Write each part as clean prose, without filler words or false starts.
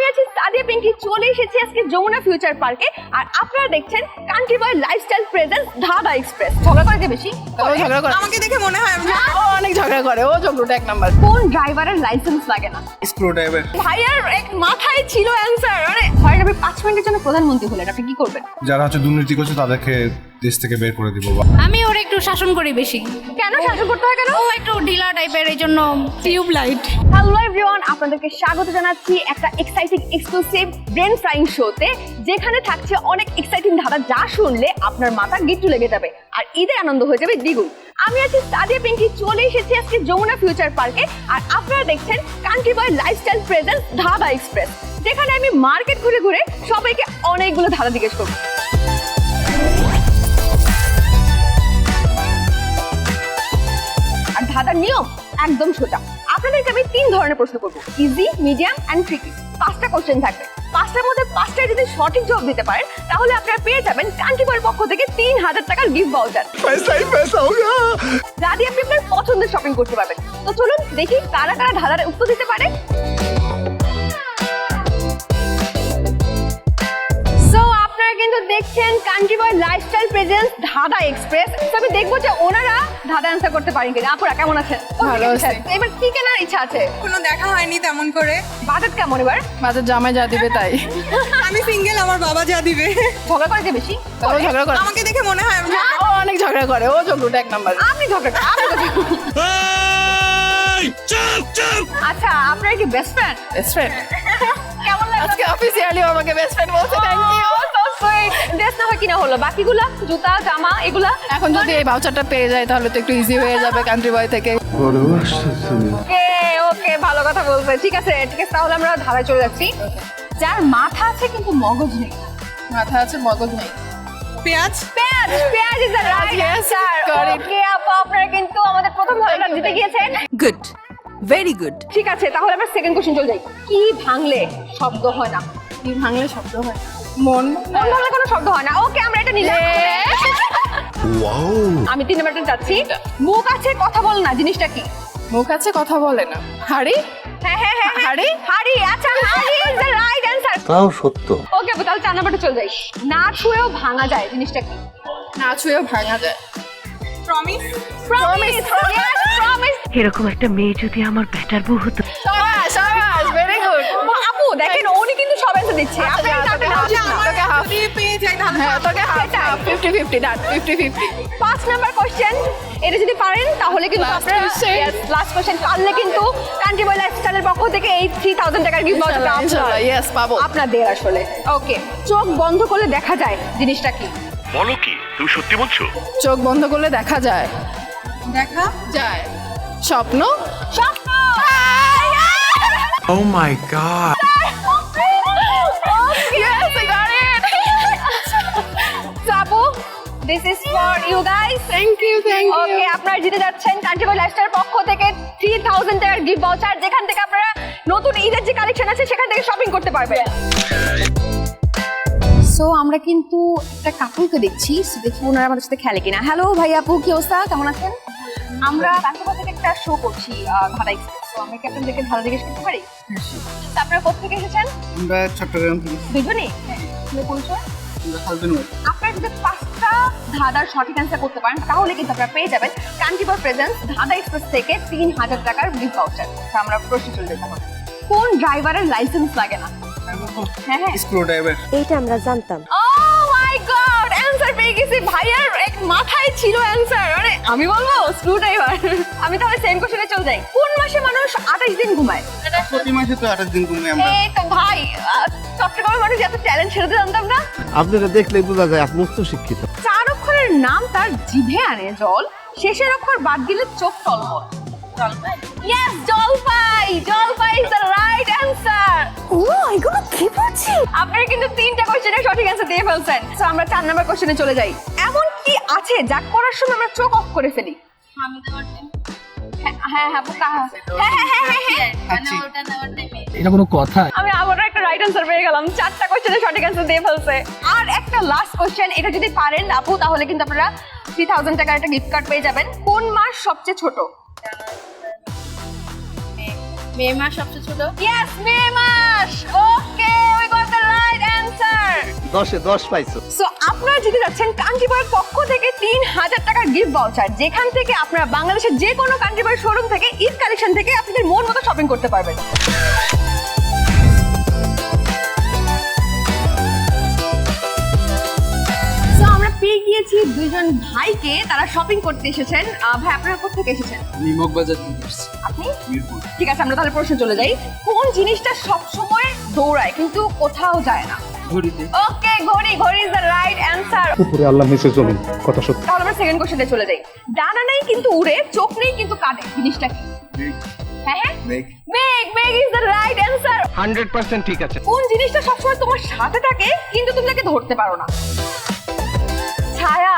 আছি সাদিয়া পিঙ্কি, চলে এসেছি আজকে যমুনা ফিউচার পার্কে। আর আপনারা দেখছেন country boy lifestyle presence Dhaka express. ঝগড়া করে যে বেশি ঝগড়া করে আমাকে দেখে মনে হয় ও অনেক ঝগড়া করে, ও ঝগড়াটা এক নাম্বার। কোন ড্রাইভারের লাইসেন্স লাগে না? Screw driver. ভাইয়ার এক মাথায় ছিল অ্যান্সার। মানে ধরেন আপনি 5 মিনিটের জন্য প্রধানমন্ত্রী হলেন, আপনি কি করবেন? যারা দুর্নীতি করছে তাদেরকে দেশ থেকে বের করে দিব। আমি ওর একটু শাসন করি বেশি। কেন শাসন করতে হয় কেন? ও একটু ঢিলা টাইপের, এই জন্য টিউব লাইট। হ্যালো এভরিওয়ান, আপনাদেরকে স্বাগত জানাচ্ছি একটা এক্সাইটিং এক্সক্লুসিভ ব্রেন ফ্রাইং শোতে, যেখানে থাকছে অনেক এক্সাইটিং ধাঁধা যা শুনলে আপনার মাথা গিট্টু লেগে যাবে আর ঈদের আনন্দ হয়ে যাবে দ্বিগুণ। আমি আছি সাদিয়া পিঙ্কি, চলে এসেছি আজকে যমুনা ফিউচার পার্কে। আর আপনারা দেখছেন country boy lifestyle presence Dhaka express, যেখানে আমি মার্কেট ঘুরে ঘুরে সবাইকে অনেকগুলো ধাঁধা জিজ্ঞেস করবো। আর ধাঁধার নিয়ম একদম সোজা। আপনাদেরকে আমি 3 ধরনের প্রশ্ন করবো, ইজি, মিডিয়াম এন্ড ট্রিকি। 5টা কোশ্চেন থাকবে, 5টার মধ্যে 5টায় যদি সঠিক জবাব দিতে পারেন তাহলে আপনারা পেয়ে যাবেন কান্ট্রি বয়ের পক্ষ থেকে 3000 টাকার গিফট ভাউচার। যা দিয়ে আপনি আপনার পছন্দের শপিং করতে পারবেন। তো চলুন দেখি কারা কারা ধাঁধার উত্তর দিতে পারে। আপনারা কিন্তু দেখছেন country boy lifestyle presence Dhaka express. তো আমি দেখবো যে ওনারা ধাঁধা আনসার করতে পারেন কিনা। আপুরা কেমন আছেন? ভালো আছি। এবার কি কেনার ইচ্ছা আছে? কোনো দেখা হয়নি তেমন করে। বাজেট কেমন এবার? মাঝে জামাই যা দিবে তাই। আমি সিঙ্গেল, আমার বাবা যা দিবে। ঝগড়া করে যে বেশি? ও ঝগড়া করে আমাকে দেখে মনে হয় ও অনেক ঝগড়া করে, ও ঝগড়াটা এক নাম্বার। আপনি ঝগড়া আচ্ছা, আপনার কি বেস্ট ফ্রেন্ড? Best friend. কেমন লাগে? আজকে অফিসিয়ালি আমাকে বেস্ট ফ্রেন্ড বলছে, থ্যাংক ইউ। ড্রেস না হয় কিনা হলো, বাকিগুলা জুতা জামা এগুলা এখন যদি এই ভাউচারটা পেয়ে যায় তাহলে তো একটু ইজি হয়ে যাবে কান্ট্রি বয় থেকে। ওকে ওকে, ভালো কথা বলছে। ঠিক আছে ঠিক আছে, তাহলে আমরা ধারায় চলে যাচ্ছি। যার মাথা আছে কিন্তু মগজ নেই। মাথা আছে মগজ নেই। পেঁয়াজ। পেঁয়াজ। পেঁয়াজ is the right Yes, answer. got it. ওকে আপু, আপনারা কিন্তু আমাদের প্রথম ধারাটা জিতে গিয়েছেন। Good, very good. ঠিক আছে, তাহলে আমরা সেকেন্ড কোশ্চেন চলে যাই। কি ভাঙলে শব্দ হয় না? কি ভাঙলে শব্দ হয়? মন। মন ভাঙলে কোনো শব্দ হয় না। ওকে, আমরা এটা নিলাম। আমি 3 নাম্বারটা চাচ্ছি। মুখ আছে কথা বল না, জিনিসটা কি? মুখ আছে কথা বলে না। হাড়ি। হ্যাঁ হ্যাঁ হ্যাঁ, হাড়ি? হাড়ি। আচ্ছা, হাড়ি ইজ দ্য রাইট অ্যানসার। তাও সত্য। ওকে আপু, তাহলে 4 নাম্বারটা চলে যাই। না ছুঁয়েও ভাঙা যায়, জিনিসটা কি? না ছুঁয়েও ভাঙা যায়। প্রমিস। প্রমিস। Yes, promise. এরকম একটা মেয়ে যদি আমার বেটার বউ হতো। সাবাস সাবাস, ভেরি গুড। আপু দেখেন, উনি কিন্তু সব অ্যান্সার দিচ্ছে। আপনি তাকে হাফ দিন না। তোকে হাফ। যদি পেয়ে যাই তাহলে হ্যাঁ তোকে হাফ। সেটাই। 50-50 ডান, 50-50। 5 নাম্বার কোশ্চেন, এটা যদি পারেন তাহলে কিন্তু Last আপনারা question. লাস্ট কোশ্চেন পারলে কিন্তু কান্ট্রি বয় লাইফস্টাইলের পক্ষ থেকে এই 3000 টাকার গিফট ইনশাআল্লাহ, ইনশাআল্লাহ, yes, পাবো। আপনাদের আসলে। ওকে, চোখ বন্ধ করলে দেখা যায়, জিনিসটা কি? বলো কি, তুমি সত্যি বলছো? চোখ বন্ধ করলে দেখা যায়। দেখা যায়। স্বপ্ন। স্বপ্ন। ও মাই god. Yes, I got it. আপু, this is for you guys. Thank you, thank you. ওকে, আপনারা জিতে যাচ্ছেন কান্ট্রি বয় লাইফস্টাইলের পক্ষ থেকে 3000 টাকার গিফট ভাউচার, যেখান থেকে আপনারা নতুন ঈদের যে কালেকশন আছে সেখান থেকে শপিং করতে পারবেন। সো আমরা কিন্তু একটা কাপলকে দেখছি, দেখি ওনারা আমাদের সাথে খেলে কিনা। হ্যালো ভাই আপু, কি অবস্থা, কেমন আছেন? আমরা কান্ট্রি থেকে একটা শো করছি ঢাকা এক্সপ্রেস। তো আমরা কি আপনাদেরকে ভালো জিজ্ঞেস করতে পারি? তো আপনারা কোথা থেকে এসেছেন? আমরা চট্টগ্রাম থেকে। দুজনেই? আপনার পরিচয়? হাজবেন্ড। আপনারা যদি 5টা ধাঁধার সঠিক অ্যান্সার করতে পারেন তাহলে কিন্তু আপনারা পেয়ে যাবেন কান্ট্রি বয় প্রেজেন্স ঢাকা এক্সপ্রেস থেকে 3000 টাকার গিফট ভাউচার। আমরা প্রশ্ন চলে যেতে হবে, কোন ড্রাইভারের লাইসেন্স লাগে না? হ্যাঁ হ্যাঁ, স্ক্রু ড্রাইভার। এইটা আমরা জানতাম। Oh my God! অ্যানসার পেয়ে গেছি। ভাইয়ার এক মাথায় ছিল অ্যানসার। মানে আমি বলবো স্ক্রু ড্রাইভার। আমি তাহলে সেম কোশ্চেনে চলে যাই। কোন মাসে মানুষ 28 দিন ঘুমায়? প্রতি মাসে তো 28 দিন ঘুমাই আমরা। এই তো ভাই, চট্টগ্রামের মানুষ এত ট্যালেন্ট সেটা জানতাম না। আপনারা দেখলে বোঝা যায় আপনি উচ্চ শিক্ষিত। 4 অক্ষরের নাম তার জিভে আনে জল, শেষের অক্ষর বাদ দিলে চোখ টলমল। Yes, জলপাই। জলপাই is the right answer. ও এগুলো কি বলছি? আপনারা কিন্তু 3টা কোশ্চেনের সঠিক অ্যান্সার দিয়ে ফেলছেন। সো আমরা 4 নাম্বার কোশ্চেনে চলে যাই। এমন কি আছে যা করার সময় আমরা চোখ অফ করে ফেলি? হ্যাঁ হ্যাঁ হ্যাঁ বোকা। হ্যাঁ হ্যাঁ হ্যাঁ হ্যাঁ। এটা কোনো কথা? আমি আবারও একটা রাইট অ্যান্সার পেয়ে গেলাম। 4টা কোশ্চেনের সঠিক অ্যান্সার দিয়ে ফেলছে। আর একটা লাস্ট কোশ্চেন, এটা যদি পারেন আপু তাহলে কিন্তু আপনারা 3000 টাকার একটা গিফট কার্ড পেয়ে যাবেন। কোন মাস সবচেয়ে ছোট? মে মাস সবচেয়ে ছোট। ইয়েস, মে মাস। ওকে 10-এ 10 পাইছো। সো আপনারা জিতে যাচ্ছেন কাঞ্জিবরের পক্ষ থেকে 3000 টাকার গিফট ভাউচার, যেখান থেকে আপনারা বাংলাদেশের যে কোনো কাঞ্জিবরের শোরুম থেকে ঈদ কালেকশন থেকে আপনাদের মন মতো শপিং করতে পারবেন। সো আমরা পেয়ে গিয়েছি দুইজন ভাইকে, তারা শপিং করতে এসেছেন। ভাই আপনারা কোথা থেকে এসেছেন? নিমক বাজার থেকে এসেছি। আপনি? ঠিক আছে, আমরা তাহলে প্রশ্ন চলে যাই। কোন জিনিসটা সব সময় দৌড়ায় কিন্তু কোথাও যায় না? ঘড়িতে। ওকে, ঘড়ি। ঘড়ি ইজ দ্য রাইট অ্যান্সার। উপরে আল্লাহ নিচে জমিন, কথা সত্য। তাহলে আমরা সেকেন্ড কোশ্চেনে চলে যাই। ডানা নেই কিন্তু উড়ে, চোখ নেই কিন্তু কাটে, জিনিসটা কি? হ্যাঁ হ্যাঁ, মেঘ। মেঘ ইজ দ্য রাইট অ্যান্সার। 100% ঠিক আছে। কোন জিনিসটা সবসময় তোমার সাথে থাকে কিন্তু তুমি তাকে ধরতে পারো না? ছায়া।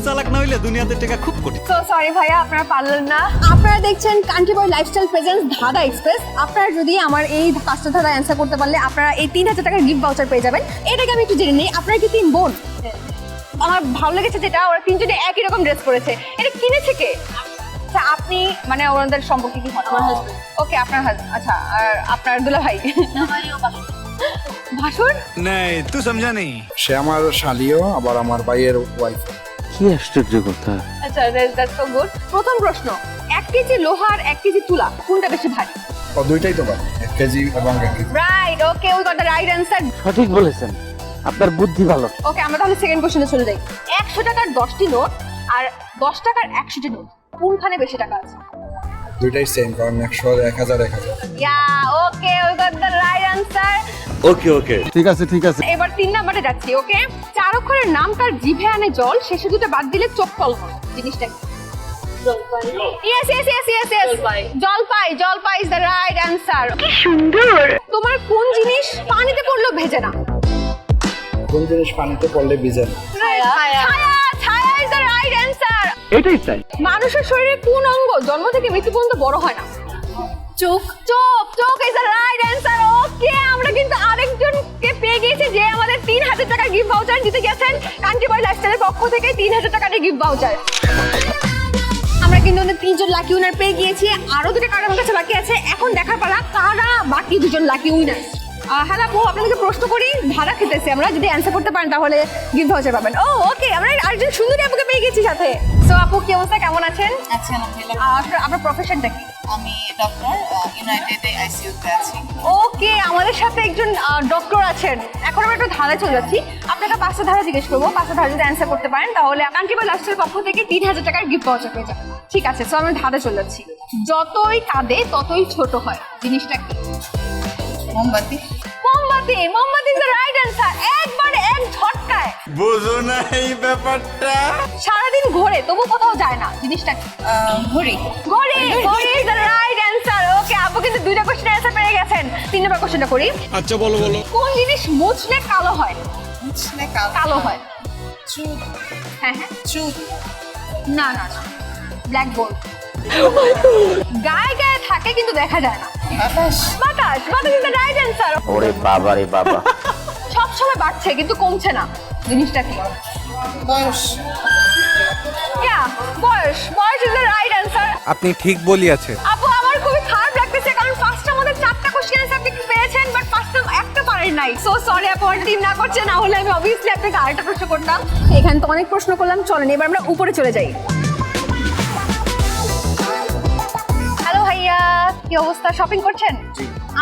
চালাক না হইলে দুনিয়াতে টাকা খুব কঠিন। সো সরি ভাইয়া, আপনারা পারলেন না। আপনারা দেখছেন কান্ট্রিবয় লাইফস্টাইল প্রেজেন্স ধাঁধা এক্সপ্রেস। আপনারা যদি আমার এই 5টা ধাঁধা অ্যান্সার করতে পারলে আপনারা এই 3000 টাকার গিফট ভাউচার পেয়ে যাবেন। এটাকে আমি একটু জেনে নিই, আপনারা কি 3 বোন? আমার ভালো লেগেছে যেটা ওরা তিনজনে একই রকম ড্রেস পরেছে। এটা কিনেছে কে? আচ্ছা, আপনি মানে ওনাদের সম্পর্কে কি হয়? আমার হাজবেন্ড। ওকে, আপনার হাজবেন্ড। আচ্ছা, আর আপনার দুলা ভাই? ভাসুর? নাই তুই সমঝা নেই। সে আমার শালিও, আবার আমার ভাইয়ের ওয়াইফ। কি আশ্চর্য কথা। আচ্ছা, দ্যাটস সো গুড। প্রথম প্রশ্ন, 1 কেজি লোহা আর 1 কেজি তুলা কোনটা বেশি ভারী? দুইটাই তো ভাই, 1 কেজি এবং 1 KG. Right, okay, we got the right answer. সঠিক বলেছেন, আপনার বুদ্ধি ভালো। ওকে, আমরা তাহলে সেকেন্ড কোশ্চেনে চলে যাই। 100 টাকার 10টি নোট আর 10 টাকার 100টি নোট, কোনখানে বেশি টাকা আছে? দুইটাই সেম, কারণ 100 1000 1000। Yeah, okay, we got the right answer. Okay ঠিক আছে ঠিক আছে। এবার 3 নাম্বারে যাচ্ছি। ওকে, 4 অক্ষরের নাম তার জিভে আনে জল, শেষে দুটো বাদ দিলে চোখ টলমল, জিনিসটা কি? Yes. জলপাই is the right answer. কি সুন্দর। তোমার কোন জিনিস পানিতে পড়লেও ভেজে না? কোন জিনিস পানিতে পড়লে ভিজে না? ছায়া is the right answer. এটাই তাই। মানুষের শরীরে কোন অঙ্গ জন্ম থেকে মৃত্যু পর্যন্ত বড় হয় না? চোখ is the right answer. ওকে, আমরা কিন্তু আরেকজনকে পেয়ে গিয়েছি যে আমাদের 3000 টাকার গিফট ভাউচার জিতে গেছেন কান্ট্রিবয় লাইফস্টাইলের পক্ষ থেকে 3000 টাকার গিফট ভাউচার। আমরা কিন্তু আমাদের 3 জন লাকি উইনার পেয়ে গিয়েছি, আরো 2টা কার্ড আমার কাছে বাকি আছে। এখন দেখার পালা কারা বাকি 2 জন লাকি উইনার। হ্যালো আপু, আপনাদেরকে প্রশ্ন করি, ধারা খেতেছি আমরা, যদি অ্যান্সার করতে পারেন তাহলে গিফট ভাউচার পাবেন। ও ওকে, আমরা আরেকজন সুন্দরী আপুকে পেয়ে গেছি সাথে। সো আপু, কি অবস্থা, কেমন আছেন? আচ্ছা, আলহামদুলিল্লাহ। আপনার প্রফেশনটা কি? আমি ডক্টর, ইউনাইটেডে আইসিইউতে আছি। ওকে, আমাদের সাথে একজন ডক্টর আছেন। এখন আমরা একটু ধারা চলে যাচ্ছি। আপনাকে 5টা ধারা জিজ্ঞেস করবো, 5টা ধারা যদি অ্যান্সার করতে পারেন তাহলে কান্ট্রিবয় লাইফস্টাইলের পক্ষ থেকে 3000 টাকার গিফট ভাউচার পেয়ে যাবেন। ঠিক আছে, সো আমরা ধারা চলে যাচ্ছি। যতই কাঁদে ততই ছোট হয়, জিনিসটা কি? মোমবাতি। মোমবাতি ইজ দ্য রাইট অ্যান্সার। একবারে এক ঝটকায়। বুঝো না এই ব্যাপারটা। সারাদিন ঘোরে তবু কোথাও যায় না, জিনিসটা কি? ঘড়ি। ঘড়ি ইজ দ্য রাইট অ্যান্সার। ওকে, আপু কিন্তু 2টা কোশ্চেন অ্যান্সার পেয়ে গেছেন। 3 নম্বর কোশ্চেনটা করি। আচ্ছা বলো। কোন জিনিস মুছলে কালো হয়? মুছলে কালো হয়। চুল। হ্যাঁ, চুল। না, ব্ল্যাক বোর্ড। গায়ে থাকে কিন্তু দেখা যায় না। বাতাস ইজ দ্য রাইট অ্যান্সার। ওরে বাবা রে বাবা। সব সময় বাড়ছে কিন্তু কমছে না, জিনিসটা কি? বয়স। বয়স ইজ দ্য রাইট অ্যান্সার। আপনি ঠিক বলিয়াছেন। আপু, আমার খুবই খারাপ লাগতেছে কারণ ফার্স্টে আমাদের 4টা কোশ্চেন অ্যান্সার আপনি পেয়েছেন, বাট ফার্স্টে একটা পারেন নাই। সো সরি আপু, আমার টিম না করছে, না হলে আমি অবভিয়াসলি আপনাকে আরেকটা প্রশ্ন করতাম। এখানে তো অনেক প্রশ্ন করলাম, চলেন এবার আমরা উপরে চলে যাই। হ্যালো ভাইয়া, কি অবস্থা, শপিং করছেন?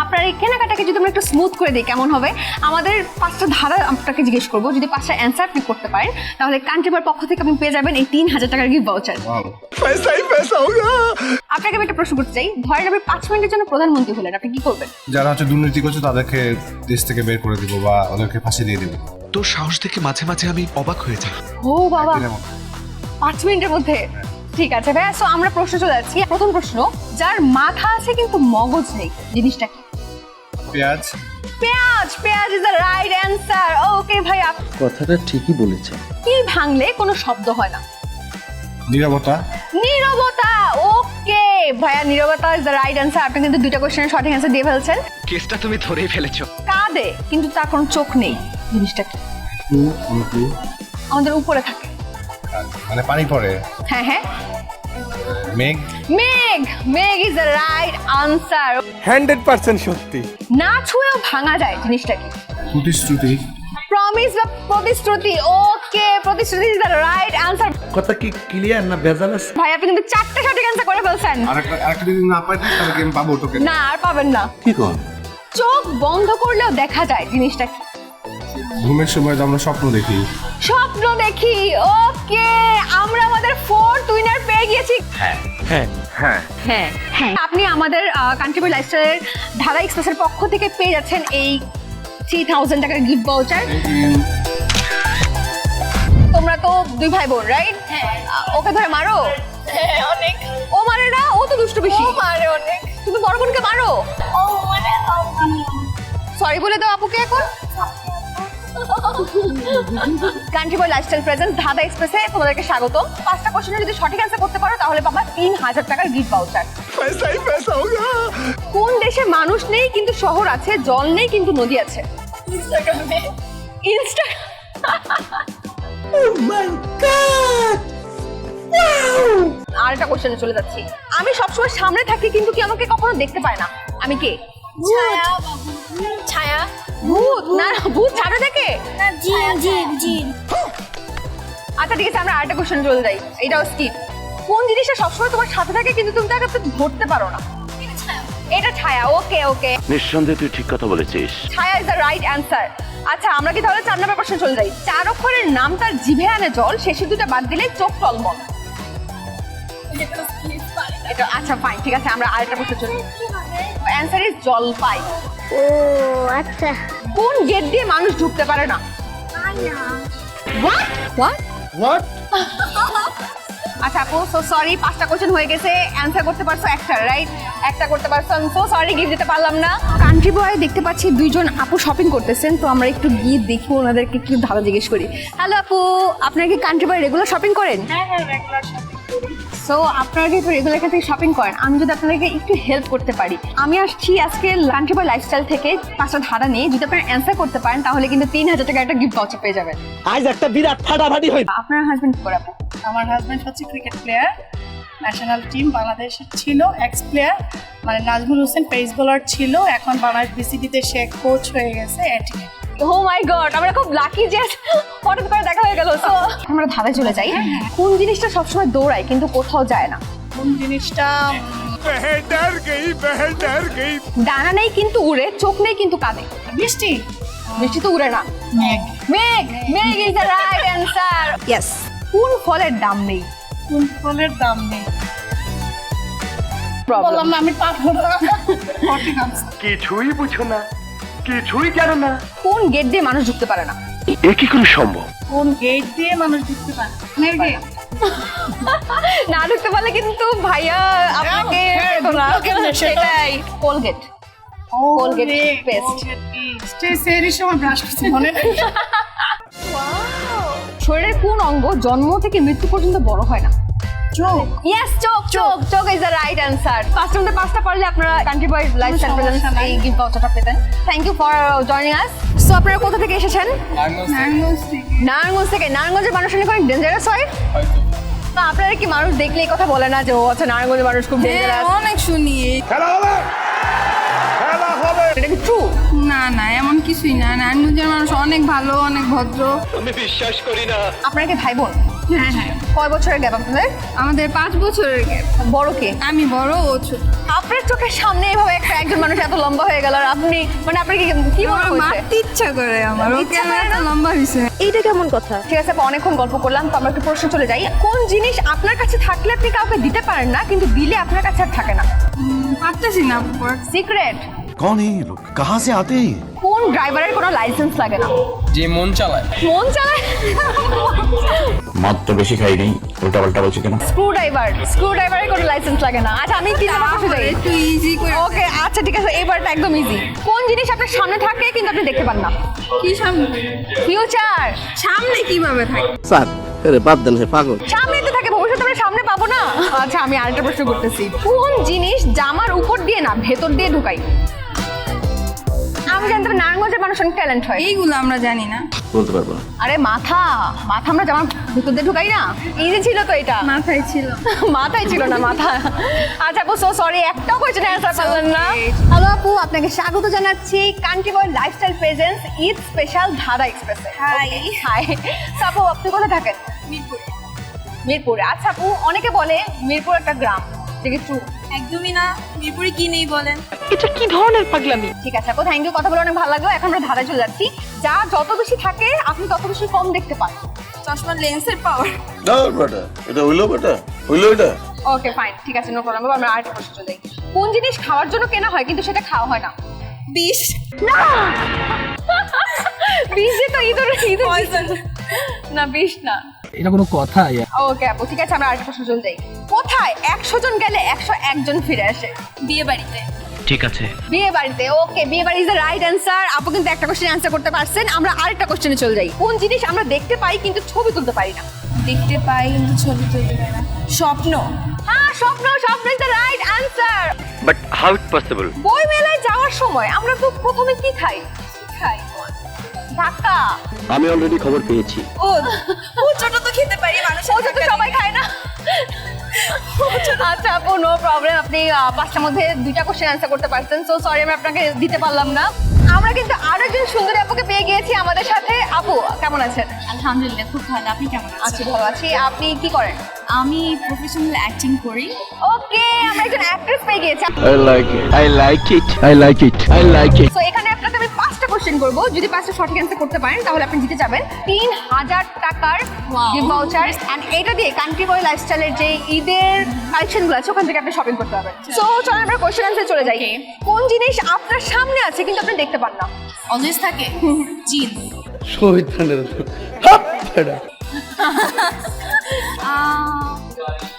আপনার এই কেনাকাটাকে যদি আমরা একটু স্মুথ করে দিই কেমন হবে? আমাদের 5টা ধারা আপনাকে জিজ্ঞেস করবো, যদি 5টা অ্যান্সার আপনি করতে পারেন তাহলে কান্ট্রিবয়ের পক্ষ থেকে আপনি পেয়ে যাবেন এই 3000 টাকার গিফট ভাউচার। আপনাকে আমি একটা প্রশ্ন করতে চাই, ধরেন আপনি 5 মিনিটের জন্য প্রধানমন্ত্রী হলেন, আপনি কি করবেন? যারা দুর্নীতি করছে তাদেরকে দেশ থেকে বের করে দিব বা ওদেরকে ফাঁসি দিয়ে দিব। তোর সাহস দেখে মাঝে মাঝে আমি অবাক হয়ে যাই। ও বাবা, 5 মিনিটের মধ্যে? ঠিক আছে ভাইয়া, সো আমরা প্রশ্ন চলে যাচ্ছি। প্রথম প্রশ্ন, যার মাথা আছে কিন্তু মগজ নেই, জিনিসটা কি? পেঁয়াজ ইজ দ্য রাইট অ্যান্সার। ওকে ভাইয়া, কথাটা ঠিকই বলেছেন। কি ভাঙলে কোনো শব্দ হয় না? নীরবতা। ওকে ভাইয়া, নীরবতা ইজ দ্য রাইট অ্যান্সার। আপনি কিন্তু 2টা কোশ্চেনের সঠিক অ্যান্সার দিয়ে ফেলছেন। কেসটা তুমি ধরেই ফেলেছো। কাঁদে কিন্তু তার কোনো চোখ নেই, জিনিসটা কি? আমাদের উপরে থাকে, মানে পানি পড়ে। হ্যাঁ, মেঘ ইজ দ্য রাইট আনসার। 100% সত্যি। না ছুঁয়েও ভাঙা যায়, জিনিসটা কি? প্রতিশ্রুতি। প্রমিস বা প্রতিশ্রুতি। ওকে, প্রতিশ্রুতি ইজ দ্য রাইট আনসার। কথা কি ক্লিয়ার না ভেজাল আছে? ভাই আপনি কিন্তু 4টা সঠিক অ্যান্সার করে ফেলছেন। আরেকটা যদি না পাই তাহলে কি আমি পাবো তোকে? না, আর পাবেন না। কি কর? চোখ বন্ধ করলেও দেখা যায় জিনিসটা কি? ঘুমের সময় তো আমরা স্বপ্ন দেখি। স্বপ্ন দেখি। ওকে, আমরা আমাদের 4th উইনার পেয়ে গিয়েছি। হ্যাঁ হ্যাঁ হ্যাঁ, আপনি আমাদের কান্ট্রি বয় লাইফস্টাইলের ঢাকা এক্সপ্রেসের পক্ষ থেকে পেয়ে যাচ্ছেন এই 3000 টাকার গিফট ভাউচার। তোমরা তো 2 ভাই বোন, রাইট? ওকে ধরে মারো। হ্যাঁ অনেক। ও মারে না, ও তো দুষ্ট বেশি। মারে অনেক। তুমি বড় বোনকে মারো। ও মানে সরি বলে দাও আপুকে এখন। Country boy lifestyle present Dhaka এক্সপ্রেসে তোমাদেরকে স্বাগত। 5টা কোশ্চেনের যদি সঠিক অ্যান্সার করতে পারো তাহলে পাবা 3000 টাকার গিফট ভাউচার। কোন দেশে মানুষ নেই কিন্তু শহর আছে, জল নেই কিন্তু নদী আছে? ইনস্টাগ্রামে। ইনস্টা। আরেকটা কোশ্চেনে চলে যাচ্ছি। আমি সবসময় সামনে থাকি কিন্তু কি আমাকে কখনো দেখতে পায় না, আমি কে? ছায়া। ছায়া। ভূত। না না, ভূত সামনে থাকে। না জিন জিন জিন। আচ্ছা ঠিক আছে, আমরা আরেকটা কোশ্চেন চলে যাই, এটাও স্কিপ। কোন জিনিসটা সবসময় তোমার সাথে থাকে কিন্তু তুমি তাকে ধরতে পারো না? এটা ছায়া। ওকে ওকে, নিঃসন্দেহে তুই ঠিক কথা বলেছিস। ছায়া ইজ দ্য রাইট অ্যান্সার। আচ্ছা আমরা কি তাহলে 4 নম্বর প্রশ্ন চলে যাই। 4 অক্ষরের নাম তার জিভে আনে জল, শেষে দুটো বাদ দিলে চোখ টলমল। এটা আচ্ছা ফাইন, ঠিক আছে আমরা আরেকটা প্রশ্ন চলে যাই। অ্যান্সার ইজ জলপাই। ও আচ্ছা। কোন গেট দিয়ে মানুষ ঢুকতে পারে না? হোয়াট? আচ্ছা আপু, সো সরি, 5টা কোশ্চেন হয়ে গেছে, অ্যানসার করতে পারছো একটা, রাইট? একটা করতে পারছো, I am so sorry, gift দিতে পারলাম না। কান্ট্রি বয় দেখতে পাচ্ছি 2 জন আপু শপিং করতেছেন, তো আমরা একটু গিয়ে দেখি ওনাদেরকে কি ধারা জিজ্ঞেস করি। হ্যালো আপু, আপনারা কি কান্ট্রি বয় রেগুলার শপিং করেন? হ্যাঁ হ্যাঁ রেগুলার শপিং করি। সো আপনারা যেহেতু রেগুলার এখান থেকে শপিং করেন, আমি যদি আপনাদেরকে একটু হেল্প করতে পারি। আমি আসছি আজকে কান্ট্রি বয় লাইফস্টাইল থেকে 5টা ধারা নিয়ে, যদি আপনারা অ্যান্সার করতে পারেন তাহলে কিন্তু 3000 টাকা একটা গিফট ভাউচার পেয়ে যাবেন। আজ একটা বিরাট ফাটাফাটি হই। আপনার হাজবেন্ড কি করে আপু? আমার হাজবেন্ড হচ্ছে ক্রিকেট প্লেয়ার, ন্যাশনাল টিম বাংলাদেশের ছিল, এক্স প্লেয়ার, মানে নাজমুল হোসেন পেস বোলার ছিল, এখন বাংলাদেশ বিসিবিতে সে কোচ হয়ে গেছে এটিএ। ও মাই গড, আমরা খুব লাকি যে হঠাৎ করে দেখা হয়ে গেল। তো আমরা ধাঁধায় চলে যাই। কোন জিনিসটা সবসময় দৌড়ায় কিন্তু কোথাও যায় না? কোন জিনিসটা? ডানা নেই কিন্তু উড়ে, চোখ নেই কিন্তু কাঁদে। বৃষ্টি। বৃষ্টি তো উড়ে না। মেঘ। মেঘ। মেঘ is the right answer. Yes. কোন ফলের দাম নেই? কোন ফলের দাম নেই? প্রবলেম। বললাম না আমি পারবো না। সঠিক আনসার। কিছুই বুঝো না, কিছুই জানো না। কোন গেট দিয়ে মানুষ ঢুকতে পারে না? এ কি করে সম্ভব? কোন গেট দিয়ে মানুষ ঢুকতে পারে? মেয়ের গেট। না ঢুকতে পারলে কিন্তু ভাইয়া আপনাকে হ্যাঁ, পেতো না। ঢুকতে পারলে সেটা- সেটাই। কোলগেট। Colgate paste। সেই সময় ব্রাশ করতে মনে নেই। শরীরের কোন অঙ্গ জন্ম থেকে মৃত্যু পর্যন্ত বড় হয় না? চোখ। ইয়েস, চোখ। চোখ। চোখ ইজ দ্য রাইট অ্যান্সার। 5টার মধ্যে 5টা পারলে আপনারা কান্ট্রি বয় লাইফস্টাইল প্রেজেন্স এই গিফট ভাউচারটা পেতেন। Thank you for joining us. So আপনারা কোথা থেকে এসেছেন? নারায়ণগঞ্জ থেকে। নারায়ণগঞ্জের মানুষ নাকি অনেক ডেঞ্জারাস হয়। তো আপনারা কি মানুষ দেখলে এই কথা বলে না যে ও আচ্ছা নারায়ণগঞ্জের মানুষ খুব ডেঞ্জারাস? অনেক শুনি। এটা কি ট্রু? না না, এমন কিছুই না। নারায়ণগঞ্জের মানুষ অনেক ভালো, অনেক ভদ্র। আমি বিশ্বাস করি না। আপনারা কি ভাই বোন? হ্যাঁ হ্যাঁ, কয় বছরের গ্যাপ আপনাদের? আমাদের 5 বছরের গ্যাপ। বড় কে? আমি বড়, ও ছোট। আপনার চোখের সামনে এভাবে একজন মানুষ এত লম্বা হয়ে গেল আর আপনি মানে আপনার কি মনে আমার হচ্ছে? মারতে ইচ্ছা করে আমার, ওকে ইচ্ছা করে এত না? লম্বা হয়েছে। এইটা কেমন কথা? ঠিক আছে আপা, অনেকক্ষণ গল্প করলাম, তো আমরা একটু প্রশ্ন চলে যাই। কোন জিনিস আপনার কাছে থাকলে আপনি কাউকে দিতে পারেন না কিন্তু দিলে আপনার কাছে আর থাকে না? পারতেছি না। সিক্রেট। कौन है ये लोग कहाँ से आते हैं? কোন ড্রাইভারের কোনো লাইসেন্স লাগে না? যে মন চালায়। মন চালায়। মদ তো বেশি খাইনি, উল্টা পাল্টা বলছি কেন? স্ক্রু ড্রাইভারের কোনো লাইসেন্স লাগে না। আচ্ছা আমি 3 নম্বর প্রশ্ন যাই। একটু ইজি করে। ওকে আচ্ছা ঠিক আছে, এবারটা একদম ইজি। কোন জিনিস আপনার সামনে থাকে কিন্তু আপনি দেখতে পান না? কি সামনে? ফিউচার। সামনে কিভাবে থাকে? স্যার, আরে বাদ দেন সে পাগল। সামনে তো থাকে, ভবিষ্যৎ আমরা সামনে পাবো না। আচ্ছা আমি আরেকটা প্রশ্ন করতেছি। কোন জিনিস জামার উপর দিয়ে না ভেতর দিয়ে ঢুকাই? আপনি জানতে হবে নারায়ণগঞ্জের মানুষ অনেক ট্যালেন্ট হয়। এইগুলো আমরা জানি না। বলতে পারবো না। আরে মাথা মাথা আমরা জামার ভিতর দিয়ে ঢুকাই না, ইজি ছিল তো এটা। মাথায় ছিল। মাথায় ছিল না মাথা। আচ্ছা আপু সো সরি, একটাও কোয়েশ্চেন অ্যান্সার পারলেন না। হ্যালো আপু, আপনাকে স্বাগত জানাচ্ছি country boy lifestyle presence Eid special ধাঁধা এক্সপ্রেসে। High high. আপু আপনি কোথায় থাকেন? মিরপুরে। মিরপুরে। আচ্ছা আপু, অনেকে বলে মিরপুর একটা গ্রাম, ঠিক ট্রু? একদমই না, মিরপুরে কি নেই বলেন? ঠিক আছে আপু, থ্যাংক ইউ, কথা বলে অনেক ভালো লাগলো। এখন আমরা ধাঁধায় চলে যাচ্ছি। যা যত বেশি থাকে আপনি তত বেশি কম দেখতে পান। চশমার লেন্সের পাওয়ার। এটা হইলো এটা ওকে ফাইন, ঠিক আছে, নো প্রবলেম। আমরা আরেকটা প্রশ্ন চলে যাই। কোন জিনিস খাওয়ার জন্য কেনা হয় কিন্তু সেটা খাওয়া হয় না? বিষ। বিষ তো ইঁদুর না, বিষ না। এটা কোনো কথা? ওকে আপু, ঠিক আছে, আমরা আরেকটা প্রশ্ন চলে যাই। কোথায় 100 জন গেলে 101 জন ফিরে আসে? বিয়ে বাড়িতে। ঠিক আছে। বিয়ে বাড়িতে। ওকে, বিয়ে বাড়ি ইজ দ্য রাইট অ্যান্সার। আপু কিন্তু একটা কোশ্চেন অ্যান্সার করতে পারছেন। আমরা আরেকটা কোশ্চেনে চলে যাই। কোন জিনিস আমরা দেখতে পাই কিন্তু ছবি তুলতে পারি না? দেখতে পাই কিন্তু ছবি তুলতে পারি না। স্বপ্ন। হ্যাঁ, স্বপ্ন। স্বপ্ন is the right answer. But how it possible? বই মেলায় যাওয়ার সময় আমরা তো প্রথমে কি খাই? ধাক্কা। আমি অলরেডি খবর পেয়েছি। ও ছোট তো খেতে পারি, মানুষ ওটা তো সবাই খায় না। আচ্ছা আপু, নো প্রবলেম, আপনি 5টার মধ্যে 2টা কোশ্চেন অ্যান্সার করতে পারছেন। সো সরি, আমি আপনাকে দিতে পারলাম না। আমরা কিন্তু আরো একজন সুন্দরী আপুকে পেয়ে গিয়েছি আমাদের সাথে। আপু কেমন আছেন? আলহামদুলিল্লাহ, খুব ভালো। আপনি কেমন আছেন? আছি, ভালো আছি। আপনি কি করেন? আমি প্রফেশনাল অ্যাক্টিং করি। ওকে, আমরা একজন অ্যাক্ট্রেস পেয়ে গিয়েছি। I like it I like it I like it I like it. So এখানে আপনাকে আমি 5টা কোশ্চেন করব। যদি 5টা সঠিক অ্যান্সার করতে পারেন তাহলে আপনি জিতে যাবেন 3000 টাকার গিফট ভাউচার। এন্ড এটা দিয়ে কান্ট্রি বয় লাইফস্টাইলের যে ঈদের কালেকশনগুলো আছে ওখান থেকে আপনি শপিং করতে পারবেন। সো চলুন আমরা কোশ্চেন অ্যান্সার চলে যাই। কোন জিনিস আপনার সামনে আছে কিন্তু আপনি দেখতে পান না? অলওয়েজ থাকে জিন।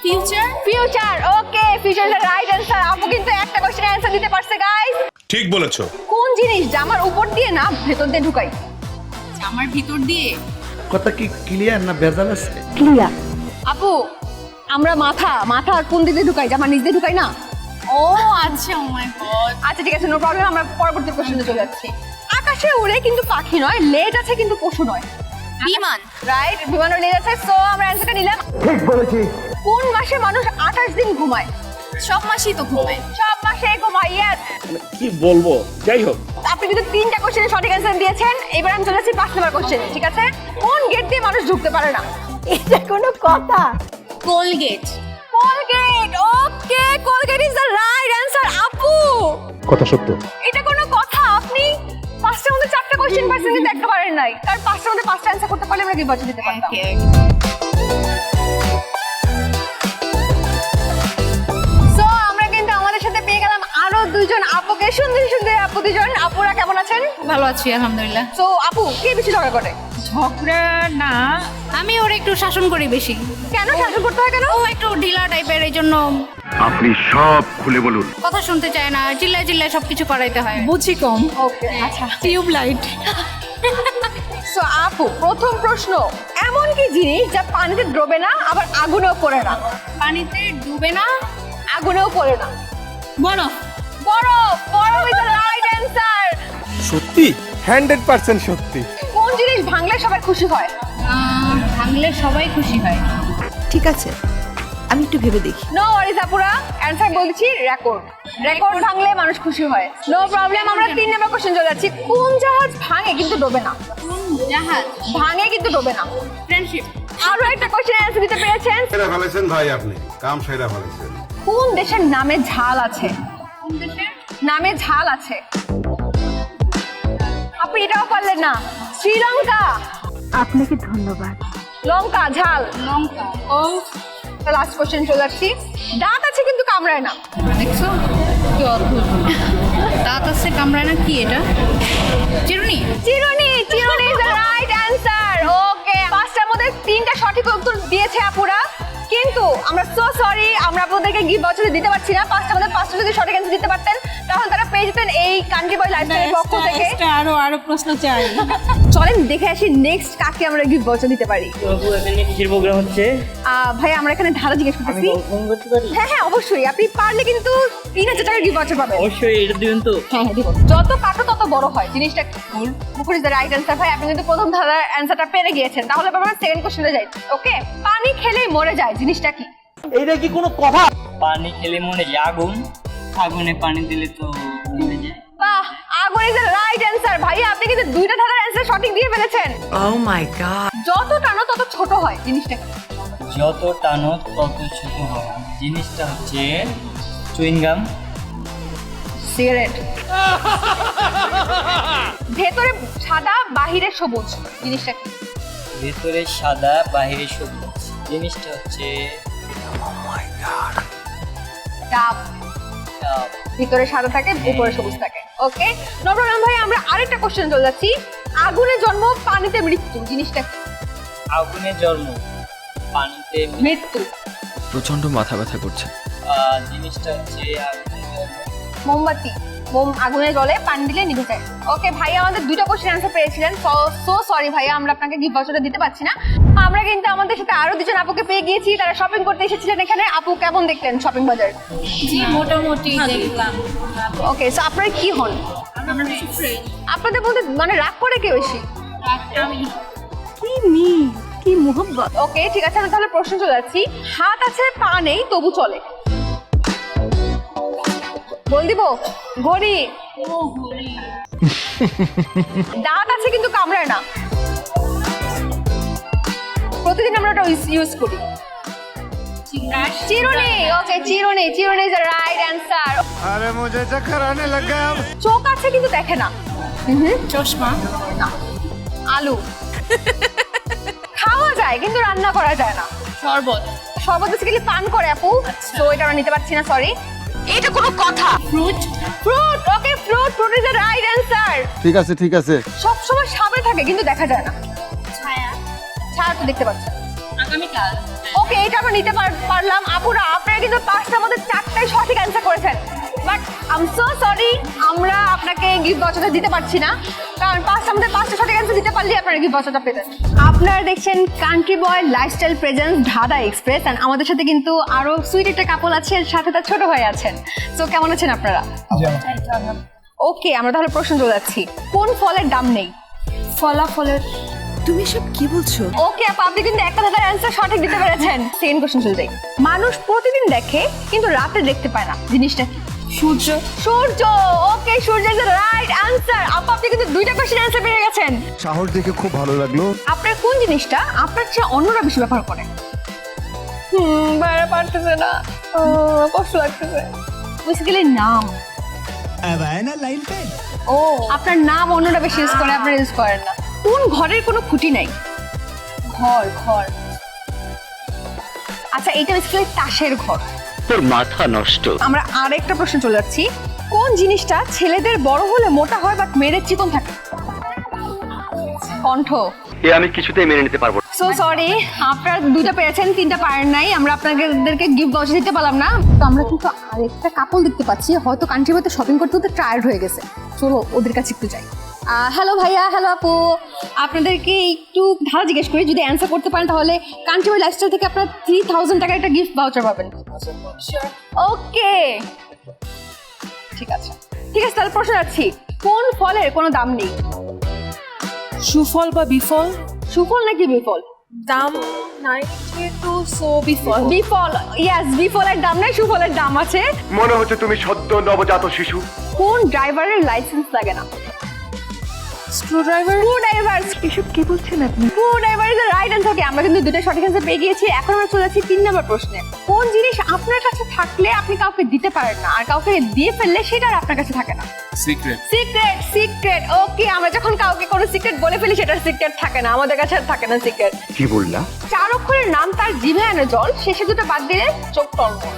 Future. Future. Okay, future is the right answer. আপু কিন্তু একটা কোশ্চেনের অ্যান্সার দিতে পারছে গাইস। ঠিক বলেছো। কোন জিনিস জামার উপর দিয়ে না ভেতর দিয়ে ঢুকাই? আমার ভিতর দিয়ে। কথা কি ক্লিয়ার না ভেজাল আছে? আপু, আমরা মাথা আর কোন দিকে ঢুকাই? জামার নিচ দিয়ে ঢুকাই না? ও আচ্ছা, ও মাই গড। আচ্ছা ঠিক আছে, নো প্রবলেম, আমরা পরবর্তী প্রশ্নে চলে যাচ্ছি। আকাশে উড়ে কিন্তু পাখি নয়, লেজ আছে কিন্তু পশু নয়। বিমান। রাইট, বিমানের লেজ আছে। সো আমরা অ্যান্সারটা নিলাম। ঠিক বলেছি। কোন মাসে মানুষ 28 দিন ঘুমায়? সব মাসেই তো ঘুমায়। সব মাসে ঘুমায়। ইয়েস। কি বলবো, যাই হোক। আপনি কিন্তু 3টা কোশ্চেনের সঠিক অ্যান্সার দিয়েছেন। এবার আমি চলে যাচ্ছি 5 নম্বর কোশ্চেনে, ঠিক আছে? কোন গেট দিয়ে মানুষ ঢুকতে পারে না? এটা কোনো কথা? Colgate. Colgate. Okay, Colgate is the right answer. আপু, কথা সত্য। এটা কোনো কথা? আপনি 5টার মধ্যে 4টা কোশ্চেন পারছেন কিন্তু একটা পারেন নাই। কারণ 5টার মধ্যে 5টা অ্যান্সার করতে পারলে আমরা গিফট দিতে পারতাম। সো আমরা কিন্তু আমাদের সাথে পেয়ে গেলাম আরো 2জন আপুকে, সুন্দরী সুন্দরী আপু 2জন। আপুরা কেমন আছেন? ভালো আছি আলহামদুলিল্লাহ। সো আপু, কে বেশি ঝগড়া করে? ঝগড়া না, আমি ওর একটু শাসন করি বেশি। কেন শাসন করতে হয় কেন? ও একটু ঢিলা টাইপের, এই জন্য আপনি সব খুলে বলুন। কথা শুনতে চায় না, চিল্লায় চিল্লায় সবকিছু করাইতে হয়। বুঝি কম। ওকে, আচ্ছা। Tube light. সো আপু, প্রথম প্রশ্ন, এমন কি জিনিস যা পানিতে ডুবে না আবার আগুনেও পড়ে না? পানিতে ডুবে না, আগুনেও পড়ে না। বরফ। বরফ। বরফ ইজ দ্য রাইট অ্যান্সার। সত্যি 100% সত্যি। কোন জিনিস ভাঙলে সবাই খুশি হয়? ভাঙলে সবাই খুশি হয়। ঠিক আছে, আমি একটু ভেবে দেখি। নো ওয়ারিস আপুরা, অ্যান্সার বলছি রেকর্ড। রেকর্ড ভাঙলে মানুষ খুশি হয়। নো প্রবলেম, আমরা 3 নম্বর কোশ্চেন চলে যাচ্ছি। কোন জাহাজ ভাঙে কিন্তু ডোবে না? কোন জাহাজ? ভাঙে কিন্তু ডোবে না। ফ্রেন্ডশিপ। আরো একটা কোশ্চেন অ্যান্সার দিতে পেরেছেন। সেরা ফেলেছেন ভাই, আপনি কাম সেরা ফেলেছেন। কোন দেশের নামে ঝাল আছে? কোন দেশের নামে ঝাল আছে? আপনি এটাও পারলেন না। শ্রীলঙ্কা। আপনাকে ধন্যবাদ। লঙ্কা, ঝাল। লঙ্কা। ও, লাস্ট কোশ্চেন চলে যাচ্ছি। দাঁত আছে কিন্তু কামড়ায় না। দেখছো কি অদ্ভুত। দাঁত আছে কামড়ায় না, কি এটা? চিরুনি। চিরুনি। চিরুনি ইজ দ্য রাইট অ্যান্সার। ওকে, 5টার মধ্যে 3টা সঠিক উত্তর দিয়েছে আপুরা, কিন্তু আমরা সো সরি, আমরা আপনাদেরকে গিফট ভাউচার দিতে পারছি না। 5টার মধ্যে 5টা যদি সঠিক অ্যান্সার দিতে পারতেন তাহলে তারা পেয়ে যেতেন এই কান্ট্রি বয় লাইফস্টাইলের পক্ষ থেকে আরো প্রশ্ন চাই। চলেন দেখে আসি নেক্সট কাকে আমরা গিফট ভাউচার দিতে পারি। এখানে কিসের প্রোগ্রাম হচ্ছে? ভাই আমরা এখানে ধারা জিজ্ঞেস করতেছি। হ্যাঁ হ্যাঁ অবশ্যই, আপনি পারলে কিন্তু 3000 টাকার গিফট ভাউচার পাবেন। অবশ্যই এটা দিবেন তো? হ্যাঁ দিব। যত কাটো তত বড় হয় জিনিসটা। মুখুরিস দ্য রাইট অ্যান্সার। ভাই আপনি কিন্তু প্রথম ধারার অ্যান্সারটা পেরে গিয়েছেন, তাহলে আমরা সেকেন্ড কোশ্চেনে যাই। ওকে, পানি খেলেই মরে যায় জিনিসটা কি? এইটা কি কোনো কথা? পানি খেলে মনে যায় আগুন, আগুনে পানি দিলে তো মরে যায়। বাহ, আগুন ইজ দ্য রাইট অ্যান্সার। ভাই আপনি কিন্তু দুইটা ধারার অ্যান্সার সঠিক দিয়ে ফেলেছেন। ও মাই গড। যত টানো তত ছোট হয় জিনিসটা কি? যত টানো তত ছোট হয় জিনিসটা হচ্ছে চুইংগাম। সিগারেট। ভেতরে সাদা বাহিরে সবুজ জিনিসটা কি? ভেতরে সাদা বাইরে সবুজ জিনিসটা হচ্ছে ডাব। ভিতরে সাদা থাকে উপরে সবুজ থাকে। ওকে নো প্রবলেম ভাই, আমরা আরেকটা কোশ্চেন চলে যাচ্ছি। আগুনে জন্ম পানিতে মৃত্যু জিনিসটা কি? আগুনে জন্ম পানিতে মৃত্যু। প্রচন্ড মাথা ব্যথা করছে। জিনিসটা হচ্ছে আগুনে জন্ম মোমবাতি। মোম আগুনে জলে পানি দিলে নিভে যায়। ওকে ভাইয়া আমাদের দুটো কোশ্চেন অ্যান্সার পেয়েছিলেন। সো সরি ভাইয়া, আমরা আপনাকে গিফট ভাউচারটা দিতে পারছি না। আমরা কিন্তু আমাদের সাথে আরো দুজন আপুকে পেয়ে গিয়েছি, তারা শপিং করতে এসেছিলেন এখানে। আপু কেমন দেখলেন শপিং বাজার? জি মোটামুটি দেখলাম। ওকে সো আপনারা কি হন? আমরা ফ্রেন্ড। আপনাদের মধ্যে মানে রাগ করে কে বেশি? আমি কি মিল, কি মোহব্বত। ওকে ঠিক আছে, আমি তাহলে প্রশ্ন চলে যাচ্ছি। হাত আছে পা নেই তবু চলে, বল দিব? ঘড়ি। দাঁত আছে কিন্তু কামড়ায় না, প্রতিদিন আমরা ওটা ইউজ করি। চিরুনি। ওকে চিরুনি। চিরুনি ইজ দ্য রাইট অ্যান্সার। আরে মুঝে চক্কর আনে লাগা। চোখ আছে কিন্তু দেখে না। চশমা। না। আলু। খাওয়া যায় কিন্তু রান্না করা যায় না। শরবত। শরবত বেসিক্যালি পান করে আপু, তো এটা আমরা নিতে পারছি না, সরি। এটা কোনো কথা? Fruit. Fruit. Okay fruit. Fruit is the right answer. ঠিক আছে ঠিক আছে। সব সময় সামনে থাকে কিন্তু দেখা যায় না। ছায়া। ছায়া তো দেখতে পাচ্ছেন। আগামীকাল। ওকে এটা আমরা নিতে পারলাম। আপুরা আপনারা কিন্তু 5টার মধ্যে 4টাই সঠিক অ্যান্সার করেছেন, but I am so sorry, আমরা আপনাকে গিফট ভাউচারটা দিতে পারছি না, কারণ 5টার মধ্যে 5টা সঠিক অ্যান্সার দিতে পারলে আপনারা গিফট ভাউচারটা পেতেন। আপনারা দেখছেন কান্ট্রি বয় লাইফস্টাইল প্রেজেন্স ধাঁধা এক্সপ্রেস, এন্ড আমাদের সাথে কিন্তু আরো সুইট একটা কাপল আছে, সাথে তার ছোট ভাই আছেন। সো কেমন আছেন আপনারা? ওকে আমরা তাহলে প্রশ্ন চলে যাচ্ছি। কোন ফলের দাম নেই? ফলাফলের। তুমি সব কি বলছো? ওকে আপা, আপনি কিন্তু একটা ধাঁধার অ্যান্সার সঠিক দিতে পেরেছেন। সেকেন্ড কোশ্চেন চলে যাই। মানুষ প্রতিদিন দেখে কিন্তু রাতে দেখতে পায় না জিনিসটা কি? সূর্য। সূর্য। ওকে সূর্য ইজ দ্য রাইট অ্যান্সার। আপা আপনি কিন্তু দুইটা কোশ্চেন অ্যান্সার পেয়ে গেছেন। সাহস দেখে খুব ভালো লাগলো। আপনার কোন জিনিসটা আপনার চেয়ে অন্যরা বেশি ব্যবহার করে? বাইরে পারতেছে না, কষ্ট লাগতেছে। বেসিক্যালি নাম। ও আপনার নাম অন্যরা বেশি ইউজ করে, আপনারা ইউজ করেন না। কোন ঘরের কোনো খুঁটি নাই? ঘর। ঘর। আচ্ছা এটা বেসিক্যালি তাসের ঘর। তোর মাথা নষ্ট। আমরা আরেকটা প্রশ্ন চলে যাচ্ছি। কোন জিনিসটা ছেলেদের বড় হলে মোটা হয় বাট মেয়েদের চিকন থাকে? কণ্ঠ। এ আমি কিছুতেই মেনে নিতে পারবো না। সো সরি, আপনারা দুইটা পেয়েছেন, 3টা পারেন নাই। আমরা আপনাদেরকে গিফট ভাউচার দিতে পারলাম না। তো আমরা কিন্তু আরেকটা কাপল দেখতে পাচ্ছি, হয়তো কান্ট্রি বইতে শপিং করতে করতে টায়ার্ড হয়ে গেছে। চলো ওদের কাছে একটু যাই। হ্যালো ভাইয়া, হ্যালো আপু, আপনাদেরকে একটু ধারা জিজ্ঞেস করি, যদি অ্যান্সার করতে পারেন তাহলে কান্ট্রি বই লাইফস্টাইল থেকে আপনারা 3000 টাকার একটা গিফট ভাউচার পাবেন। ওকে ঠিক আছে তাহলে প্রশ্ন যাচ্ছি। কোন ফলের কোনো দাম নেই? সুফল বা বিফল? সুফল নাকি বিফল? দাম নাই যেহেতু সো বিফল। বিফল। ইয়েস, বিফলের দাম নেই, সুফলের দাম আছে। মনে হচ্ছে তুমি সদ্য নবজাত শিশু। কোন ড্রাইভারের লাইসেন্স লাগে না? স্ক্রুড্রাইভার। এসব কি বলছেন আপনি? Screwdriver is the right answer. আমরা কিন্তু দুটো সঠিক অ্যান্সার পেয়ে গিয়েছি। এখন আমরা চলে যাচ্ছি 3 নম্বর প্রশ্নে। কোন জিনিস আপনার কাছে থাকলে আপনি কাউকে দিতে পারেন না, আর কাউকে দিয়ে ফেললে সেটা আর আপনার কাছে থাকে না? সিক্রেট। সিক্রেট। ওকে আমরা যখন কাউকে কোনো সিক্রেট বলে ফেলি সেটার সিক্রেট থাকে না, আমাদের কাছে আর থাকে না সিক্রেট। কি বললা? 4 অক্ষরের নাম, তার জিভে আনে জল, শেষে দুটো বাদ দিলে চোখ টলমল।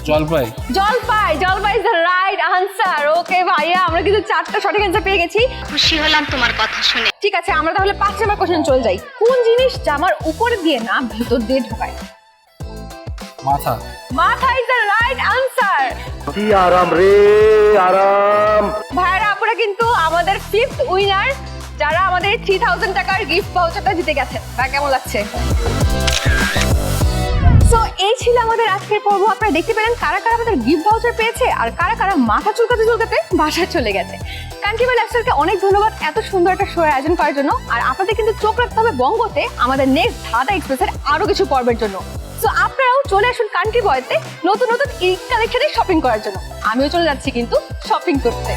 জলপাই। জলপাই ইজ দ্য রাইট আনসার। ওকে ভাইয়া আমরা কিন্তু 4টা সঠিক অ্যান্সার পেয়ে গেছি। খুশি হলাম তোমার কথা শুনে। ঠিক আছে আমরা তাহলে 5 নম্বর কোশ্চেন চলে যাই। কোন জিনিস জামার উপর দিয়ে না ভিতর দিয়ে ঢোকায়? মাথা। মাথা ইজ দ্য রাইট আনসার। কি আরাম রে আরাম। ভাইয়ারা আপুরা কিন্তু আমাদের 5th উইনার, যারা আমাদের 3000 টাকার গিফট ভাউচারটা জিতে গেছে। ভাই কেমন লাগছে? সো এই ছিল আমাদের আজকের পর্ব। আপনারা দেখতে পেলেন কারা কারা আমাদের গিফট ভাউচার পেয়েছে আর কারা কারা মাথা চুলকাতে চুলকাতে বাসায় চলে গেছে। কান্ট্রি বয় লাইফস্টাইলকে অনেক ধন্যবাদ এত সুন্দর একটা শো আয়োজন করার জন্য। আর আপনাদের কিন্তু চোখ রাখতে হবে বঙ্গতে আমাদের নেক্সট ধাঁধা এক্সপ্রেসের আরো কিছু পর্বের জন্য। সো আপনারাও চলে আসুন কান্ট্রি বয়তে নতুন নতুন ঈদ কালেকশনে শপিং করার জন্য। আমিও চলে যাচ্ছি কিন্তু শপিং করতে।